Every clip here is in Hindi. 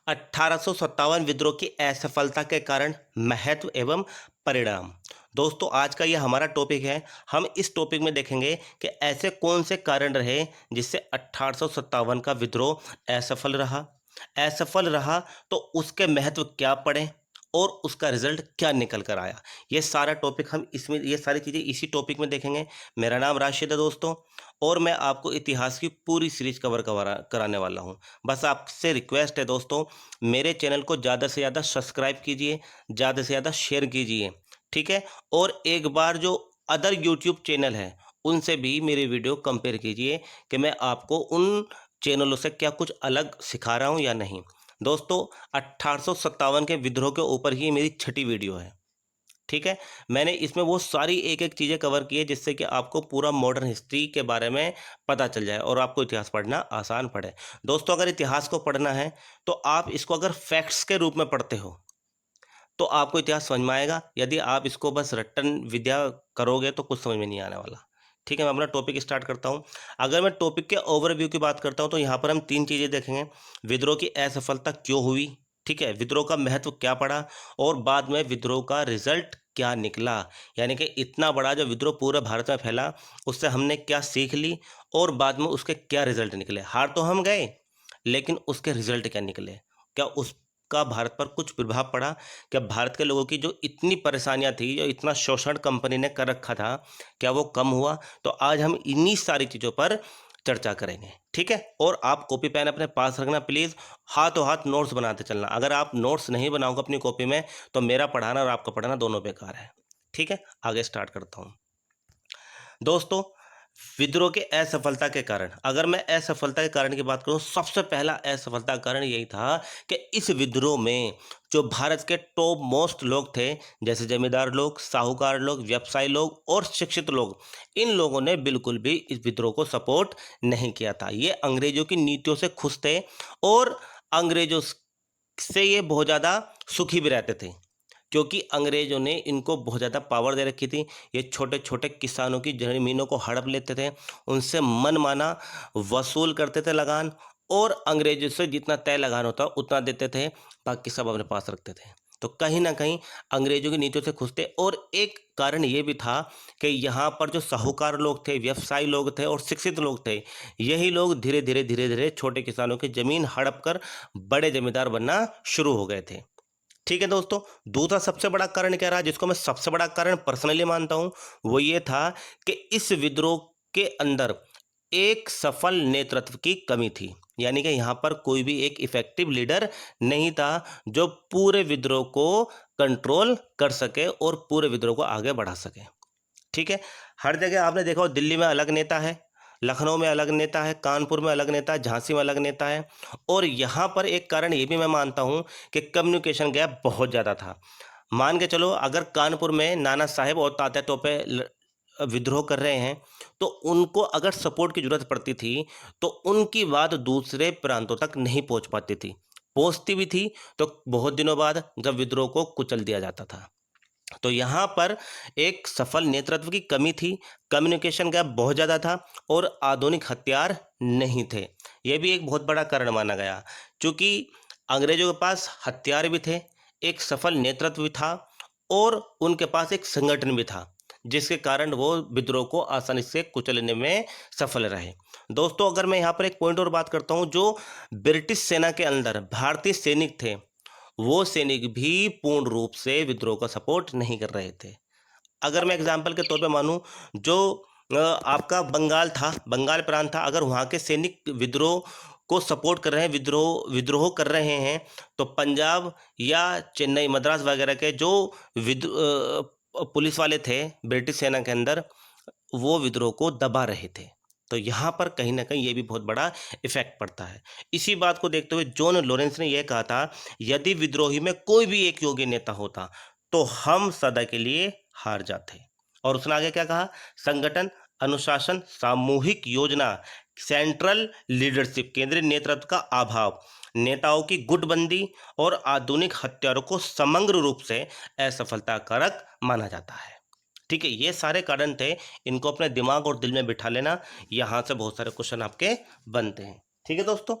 1857 विद्रोह की असफलता के कारण महत्व एवं परिणाम। दोस्तों, आज का ये हमारा टॉपिक है। हम इस टॉपिक में देखेंगे कि ऐसे कौन से कारण रहे जिससे 1857 का विद्रोह असफल रहा। असफल रहा तो उसके महत्व क्या पड़े और उसका रिजल्ट क्या निकल कर आया। ये सारा टॉपिक हम इसमें, ये सारी चीज़ें इसी टॉपिक में देखेंगे। मेरा नाम राशिद है दोस्तों, और मैं आपको इतिहास की पूरी सीरीज कवर कराने वाला हूँ। बस आपसे रिक्वेस्ट है दोस्तों, मेरे चैनल को ज़्यादा से ज़्यादा सब्सक्राइब कीजिए, ज़्यादा से ज़्यादा शेयर कीजिए, ठीक है। और एक बार जो अदर यूट्यूब चैनल है उनसे भी मेरी वीडियो कंपेयर कीजिए कि मैं आपको उन चैनलों से क्या कुछ अलग सिखा रहा हूँ या नहीं। दोस्तों, 1857 के विद्रोह के ऊपर ही मेरी छठी वीडियो है, ठीक है। मैंने इसमें वो सारी एक एक चीज़ें कवर की है जिससे कि आपको पूरा मॉडर्न हिस्ट्री के बारे में पता चल जाए और आपको इतिहास पढ़ना आसान पड़े। दोस्तों, अगर इतिहास को पढ़ना है तो आप इसको अगर फैक्ट्स के रूप में पढ़ते हो तो आपको इतिहास समझ में आएगा। यदि आप इसको बस रट्टन विद्या करोगे तो कुछ समझ में नहीं आने वाला, ठीक है। मैं अपना टॉपिक स्टार्ट करता हूँ। अगर मैं टॉपिक के ओवरव्यू की बात करता हूँ तो यहाँ पर हम तीन चीज़ें देखेंगे। विद्रोह की असफलता क्यों हुई, ठीक है, विद्रोह का महत्व क्या पड़ा, और बाद में विद्रोह का रिजल्ट क्या निकला। यानी कि इतना बड़ा जो विद्रोह पूरे भारत में फैला, उससे हमने क्या सीख ली और बाद में उसके क्या रिजल्ट निकले। हार तो हम गए, लेकिन उसके रिजल्ट क्या निकले, क्या उसका भारत पर कुछ प्रभाव पड़ा, क्या भारत के लोगों की जो इतनी परेशानियां थी, जो इतना शोषण कंपनी ने कर रखा था, क्या वो कम हुआ। तो आज हम इन्हीं सारी चीज़ों पर चर्चा करेंगे, ठीक है। और आप कॉपी पेन अपने पास रखना प्लीज़, हाथों हाथ नोट्स बनाते चलना। अगर आप नोट्स नहीं बनाओगे अपनी कॉपी में तो मेरा पढ़ाना और आपका पढ़ाना दोनों बेकार है, ठीक है। आगे स्टार्ट करता हूँ दोस्तों। विद्रोह के असफलता के कारण, अगर मैं असफलता के कारण की बात करूं, सबसे पहला असफलता का कारण यही था कि इस विद्रोह में जो भारत के टॉप मोस्ट लोग थे, जैसे जमींदार लोग, साहूकार लोग, व्यवसायी लोग और शिक्षित लोग, इन लोगों ने बिल्कुल भी इस विद्रोह को सपोर्ट नहीं किया था। ये अंग्रेजों की नीतियों से खुश थे और अंग्रेजों से ये बहुत ज़्यादा सुखी भी रहते थे, क्योंकि अंग्रेज़ों ने इनको बहुत ज़्यादा पावर दे रखी थी। ये छोटे-छोटे किसानों की ज़मीनों को हड़प लेते थे, उनसे मनमाना वसूल करते थे लगान, और अंग्रेज़ों से जितना तय लगान होता उतना देते थे, बाकी सब अपने पास रखते थे। तो कहीं न कहीं अंग्रेज़ों की नीतियों से खुश थे। और एक कारण ये भी था कि यहाँ पर जो साहूकार लोग थे, व्यवसायी लोग थे और शिक्षित लोग थे, यही लोग धीरे-धीरे, धीरे-धीरे छोटे किसानों की ज़मीन हड़प कर बड़े ज़मींदार बनना शुरू हो गए थे। ठीक है दोस्तों, दूसरा सबसे बड़ा कारण क्या रहा, जिसको मैं सबसे बड़ा कारण पर्सनली मानता हूं, वो ये था कि इस विद्रोह के अंदर एक सफल नेतृत्व की कमी थी। यानी कि यहां पर कोई भी एक इफेक्टिव लीडर नहीं था जो पूरे विद्रोह को कंट्रोल कर सके और पूरे विद्रोह को आगे बढ़ा सके, ठीक है। हर जगह आपने देखा हो, दिल्ली में अलग नेता है, लखनऊ में अलग नेता है, कानपुर में अलग नेता है, झांसी में अलग नेता है। और यहाँ पर एक कारण ये भी मैं मानता हूँ कि कम्युनिकेशन गैप बहुत ज़्यादा था। मान के चलो, अगर कानपुर में नाना साहेब और तात्या तोपे विद्रोह कर रहे हैं, तो उनको अगर सपोर्ट की जरूरत पड़ती थी तो उनकी बात दूसरे प्रांतों तक नहीं पहुंच पाती थी। पहुंचती भी थी तो बहुत दिनों बाद, जब विद्रोह को कुचल दिया जाता था। तो यहाँ पर एक सफल नेतृत्व की कमी थी, कम्युनिकेशन गैप बहुत ज़्यादा था और आधुनिक हथियार नहीं थे। यह भी एक बहुत बड़ा कारण माना गया, क्योंकि अंग्रेजों के पास हथियार भी थे, एक सफल नेतृत्व भी था और उनके पास एक संगठन भी था, जिसके कारण वो विद्रोह को आसानी से कुचलने में सफल रहे। दोस्तों, अगर मैं यहाँ पर एक पॉइंट और बात करता हूँ, जो ब्रिटिश सेना के अंदर भारतीय सैनिक थे, वो सैनिक भी पूर्ण रूप से विद्रोह का सपोर्ट नहीं कर रहे थे। अगर मैं एग्जाम्पल के तौर पे मानूं, जो आपका बंगाल था, बंगाल प्रांत था, अगर वहाँ के सैनिक विद्रोह को सपोर्ट कर रहे हैं, विद्रोह विद्रोह कर रहे हैं, तो पंजाब या चेन्नई मद्रास वगैरह के जो पुलिस वाले थे ब्रिटिश सेना के अंदर, वो विद्रोह को दबा रहे थे। तो यहाँ पर कहीं ना कहीं ये भी बहुत बड़ा इफेक्ट पड़ता है। इसी बात को देखते हुए जॉन लॉरेंस ने यह कहा था, यदि विद्रोही में कोई भी एक योग्य नेता होता तो हम सदा के लिए हार जाते। और उसने आगे क्या कहा, संगठन, अनुशासन, सामूहिक योजना, सेंट्रल लीडरशिप, केंद्रीय नेतृत्व का अभाव, नेताओं की गुटबंदी और आधुनिक हथियारों को समग्र रूप से असफलता कारक माना जाता है। ठीक है, ये सारे कारण थे, इनको अपने दिमाग और दिल में बिठा लेना, यहाँ से बहुत सारे क्वेश्चन आपके बनते हैं। ठीक है दोस्तों,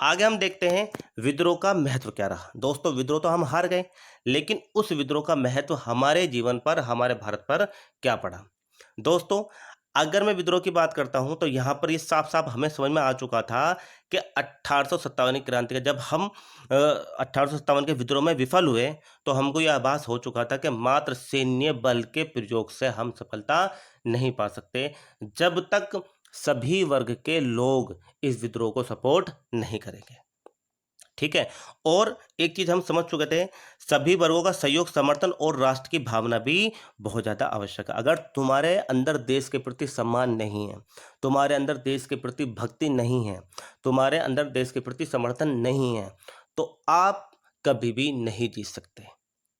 आगे हम देखते हैं विद्रोह का महत्व क्या रहा। दोस्तों, विद्रोह तो हम हार गए, लेकिन उस विद्रोह का महत्व हमारे जीवन पर, हमारे भारत पर क्या पड़ा। दोस्तों, अगर मैं विद्रोह की बात करता हूं तो यहां पर ये साफ साफ हमें समझ में आ चुका था कि 1857 की क्रांति का जब हम 1857 के विद्रोह में विफल हुए तो हमको यह आभास हो चुका था कि मात्र सैन्य बल के प्रयोग से हम सफलता नहीं पा सकते, जब तक सभी वर्ग के लोग इस विद्रोह को सपोर्ट नहीं करेंगे। ठीक है। और एक चीज हम समझ चुके थे, सभी वर्गों का सहयोग, समर्थन और राष्ट्र की भावना भी बहुत ज्यादा आवश्यक है। अगर तुम्हारे अंदर देश के प्रति सम्मान नहीं है, तुम्हारे अंदर देश के प्रति भक्ति नहीं है, तुम्हारे अंदर देश के प्रति समर्थन नहीं है, तो आप कभी भी नहीं जीत सकते।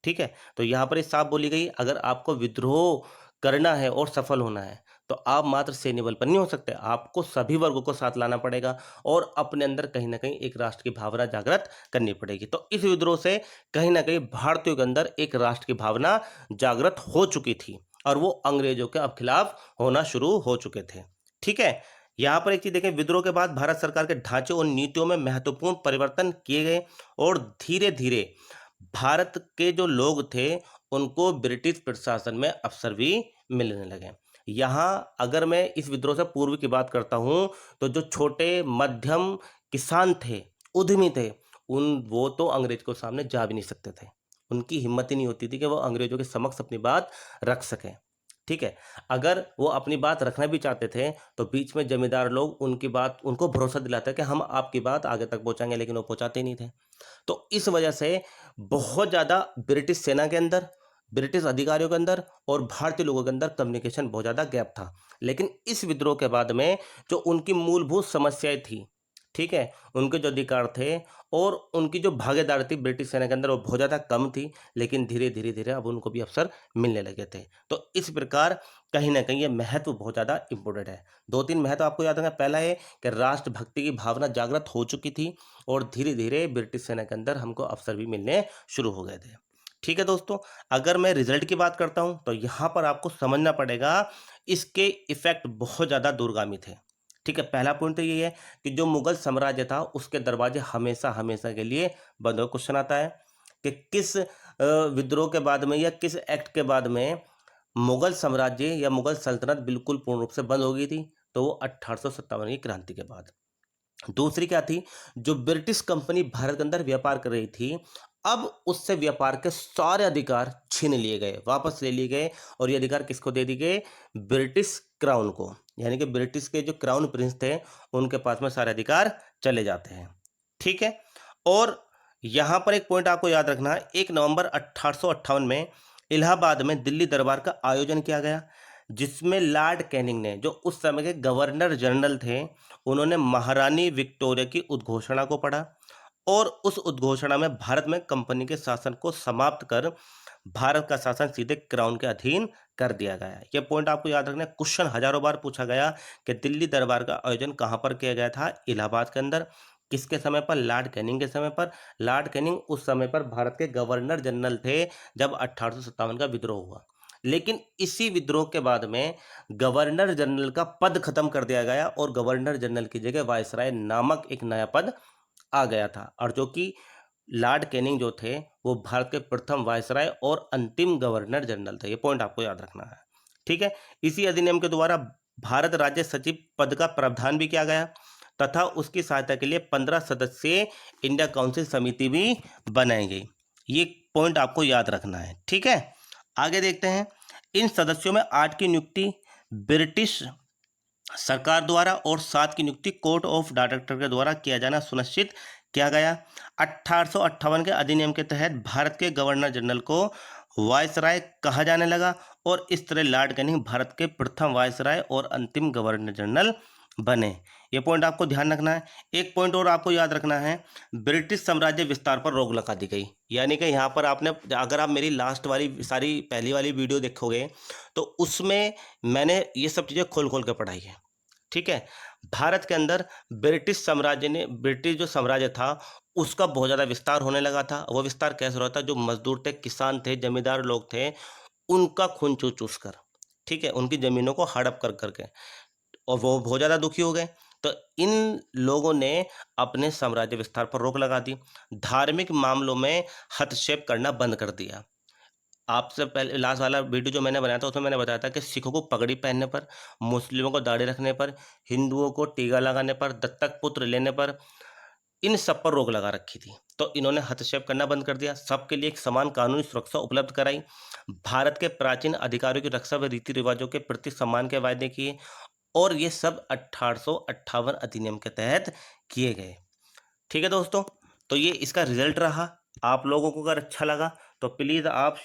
ठीक है। तो यहाँ पर ये साफ बोली गई, अगर आपको विद्रोह करना है और सफल होना है तो आप मात्र सैन्य बल पर नहीं हो सकते, आपको सभी वर्गों को साथ लाना पड़ेगा और अपने अंदर कहीं ना कहीं एक राष्ट्र की भावना जागृत करनी पड़ेगी। तो इस विद्रोह से कहीं ना कहीं भारतीयों के अंदर एक राष्ट्र की भावना जागृत हो चुकी थी और वो अंग्रेजों के अब खिलाफ होना शुरू हो चुके थे। ठीक है। यहाँ पर एक चीज देखें, विद्रोह के बाद भारत सरकार के ढांचे और नीतियों में महत्वपूर्ण परिवर्तन किए गए और धीरे धीरे भारत के जो लोग थे उनको ब्रिटिश प्रशासन में अफसर भी मिलने लगे। यहाँ अगर मैं इस विद्रोह से पूर्व की बात करता हूँ तो जो छोटे मध्यम किसान थे, उद्यमी थे, वो तो अंग्रेज को सामने जा भी नहीं सकते थे। उनकी हिम्मत ही नहीं होती थी कि वो अंग्रेजों के समक्ष अपनी बात रख सकें। ठीक है। अगर वो अपनी बात रखना भी चाहते थे तो बीच में जमींदार लोग उनकी बात, उनको भरोसा दिलाते कि हम आपकी बात आगे तक पहुंचाएंगे, लेकिन वो पहुंचाते ही नहीं थे। तो इस वजह से बहुत ज़्यादा ब्रिटिश सेना के अंदर, ब्रिटिश अधिकारियों के अंदर और भारतीय लोगों के अंदर कम्युनिकेशन बहुत ज़्यादा गैप था। लेकिन इस विद्रोह के बाद में जो उनकी मूलभूत समस्याएं थी, ठीक है, उनके जो अधिकार थे और उनकी जो भागीदारी थी ब्रिटिश सेना के अंदर वो बहुत ज़्यादा कम थी, लेकिन धीरे धीरे धीरे अब उनको भी अवसर मिलने लगे थे। तो इस प्रकार कहीं ना कहीं ये महत्व बहुत ज़्यादा इंपॉर्टेंट है। दो तीन महत्व आपको याद रखना। पहला है कि राष्ट्रभक्ति की भावना जागृत हो चुकी थी और धीरे धीरे ब्रिटिश सेना के अंदर हमको अवसर भी मिलने शुरू हो गए थे। ठीक है दोस्तों, अगर मैं रिजल्ट की बात करता हूं तो यहां पर आपको समझना पड़ेगा इसके इफेक्ट बहुत ज़्यादा दूरगामी थे। ठीक है। पहला पॉइंट तो ये है कि जो मुगल साम्राज्य था उसके दरवाजे हमेशा हमेशा के लिए बंद हो। क्वेश्चन आता है कि किस विद्रोह के बाद में या किस एक्ट के बाद में मुगल साम्राज्य या मुगल सल्तनत बिल्कुल पूर्ण रूप से बंद हो गई थी, तो वो 1857 की क्रांति के बाद। दूसरी क्या थी, जो ब्रिटिश कंपनी भारत के अंदर व्यापार कर रही थी, अब उससे व्यापार के सारे अधिकार छीन लिए गए, वापस ले लिए गए और ये अधिकार किसको दे दिए गए, ब्रिटिश क्राउन को। यानी कि ब्रिटिश के जो क्राउन प्रिंस थे उनके पास में सारे अधिकार चले जाते हैं। ठीक है। और यहां पर एक पॉइंट आपको याद रखना है, 1 नवंबर 1858 में इलाहाबाद में दिल्ली दरबार का आयोजन किया गया, जिसमें लॉर्ड कैनिंग ने, जो उस समय के गवर्नर जनरल थे, उन्होंने महारानी विक्टोरिया की उद्घोषणा को पढ़ा और उस उद्घोषणा में भारत में कंपनी के शासन को समाप्त कर भारत का शासन सीधे क्राउन के अधीन कर दिया गया। यह पॉइंट आपको याद रखना है। क्वेश्चन हजारों बार पूछा गया कि दिल्ली दरबार का आयोजन कहां पर किया गया था, इलाहाबाद के अंदर। किसके समय पर, लॉर्ड कैनिंग के समय पर। लॉर्ड कैनिंग उस समय पर भारत के गवर्नर जनरल थे जब 1857 का विद्रोह हुआ। लेकिन इसी विद्रोह के बाद में गवर्नर जनरल का पद खत्म कर दिया गया और गवर्नर जनरल की जगह वायसराय नामक एक नया पद आ गया था, और जो कि लॉर्ड कैनिंग जो थे वो भारत के प्रथम वायसराय और अंतिम गवर्नर जनरल थे। ये पॉइंट आपको याद रखना है। ठीक है। इसी अधिनियम के द्वारा भारत राज्य सचिव पद का प्रावधान भी किया गया तथा उसकी सहायता के लिए 15 सदस्यीय इंडिया काउंसिल समिति भी बनाई गई। ये पॉइंट आपको याद रखना है। ठीक है। आगे देखते हैं। इन सदस्यों में 8 की नियुक्ति ब्रिटिश सरकार द्वारा और 7 की नियुक्ति कोर्ट ऑफ डायरेक्टर के द्वारा किया जाना सुनिश्चित किया गया। 1858 के अधिनियम के तहत भारत के गवर्नर जनरल को वायसराय कहा जाने लगा और इस तरह लॉर्ड कैनिंग भारत के प्रथम वायसराय और अंतिम गवर्नर जनरल बने। ये पॉइंट आपको ध्यान रखना है। एक पॉइंट और आपको याद रखना है, ब्रिटिश साम्राज्य विस्तार पर रोक लगा दी गई। यानी कि यहाँ पर आपने, अगर आप मेरी लास्ट वाली सारी पहली वाली वीडियो देखोगे तो उसमें मैंने ये सब चीज़ें खोल खोल के पढ़ाई है। ठीक है। भारत के अंदर ब्रिटिश साम्राज्य ने, ब्रिटिश जो साम्राज्य था उसका बहुत ज़्यादा विस्तार होने लगा था। वो विस्तार कैसे हो रहा था, जो मजदूर थे, किसान थे, जमींदार लोग थे, उनका खून चूस चूस कर, ठीक है, उनकी ज़मीनों को हड़प कर करके, और वो बहुत ज़्यादा दुखी हो गए। तो इन लोगों ने अपने साम्राज्य विस्तार पर रोक लगा दी, धार्मिक मामलों में हस्तक्षेप करना बंद कर दिया। आपसे पहले लास्ट वाला वीडियो जो मैंने बनाया था उसमें मैंने बताया था कि सिखों को पगड़ी पहनने पर, मुस्लिमों को दाढ़ी रखने पर, हिंदुओं को टीका लगाने पर, दत्तक पुत्र लेने पर, इन सब पर रोक लगा रखी थी। तो इन्होंने हस्तक्षेप करना बंद कर दिया, सबके लिए एक समान कानूनी सुरक्षा उपलब्ध कराई, भारत के प्राचीन अधिकारों की रक्षा व रीति रिवाजों के प्रति सम्मान के वायदे किए, और ये सब 1858 अधिनियम के तहत किए गए। ठीक है दोस्तों, तो ये इसका रिजल्ट रहा। आप लोगों को अगर अच्छा लगा तो प्लीज़ आप